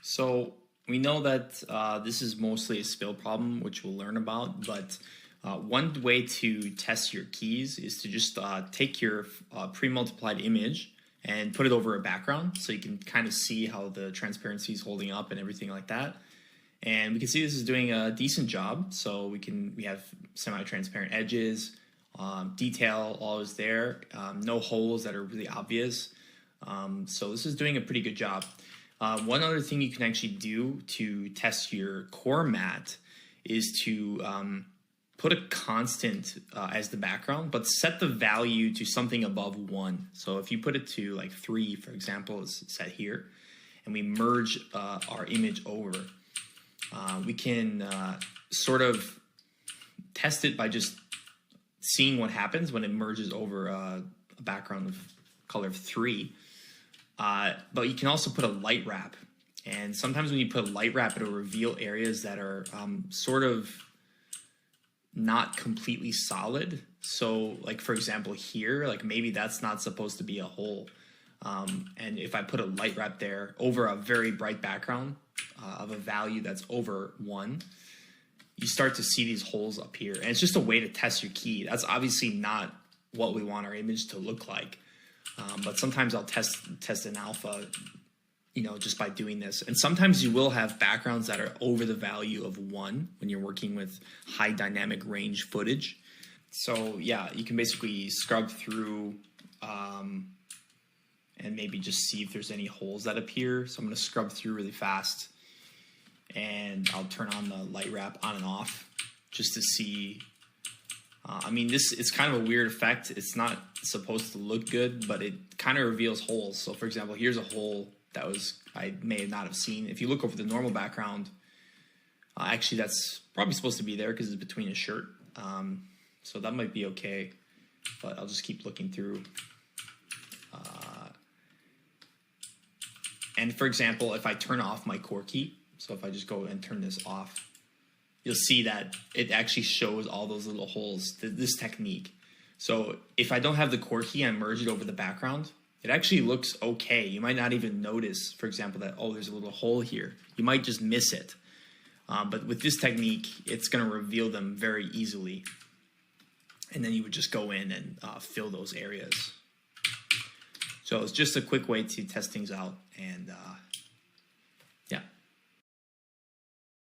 So we know that this is mostly a spill problem, which we'll learn about, but one way to test your keys is to just take your pre-multiplied image and put it over a background so you can kind of see how the transparency is holding up and everything like that. And we can see this is doing a decent job. So we have semi-transparent edges, detail always there, no holes that are really obvious. So this is doing a pretty good job. One other thing you can actually do to test your core matte is to put a constant as the background, but set the value to something above 1. So if you put it to like 3, for example, is set here, and we merge our image over, we can sort of test it by just seeing what happens when it merges over a background of color of 3. But you can also put a light wrap. And sometimes when you put a light wrap, it'll reveal areas that are sort of not completely solid. So like, for example, here, like maybe that's not supposed to be a hole. And if I put a light wrap there over a very bright background of a value that's over 1, you start to see these holes appear. And it's just a way to test your key. That's obviously not what we want our image to look like. But sometimes I'll test an alpha, just by doing this. And sometimes you will have backgrounds that are over the value of 1 when you're working with high dynamic range footage. So yeah, you can basically scrub through and maybe just see if there's any holes that appear. So I'm going to scrub through really fast, and I'll turn on the light wrap on and off just to see. It's kind of a weird effect. It's not supposed to look good, but it kind of reveals holes. So for example, here's a hole that I may not have seen. If you look over the normal background, actually that's probably supposed to be there because it's between a shirt. So that might be okay, but I'll just keep looking through. And for example, if I turn off my core key, so if I just go and turn this off, you'll see that it actually shows all those little holes, this technique. So if I don't have the core key and merge it over the background, it actually looks okay. You might not even notice, for example, that, oh, there's a little hole here. You might just miss it. But with this technique, it's going to reveal them very easily. And then you would just go in and fill those areas. So it's just a quick way to test things out. And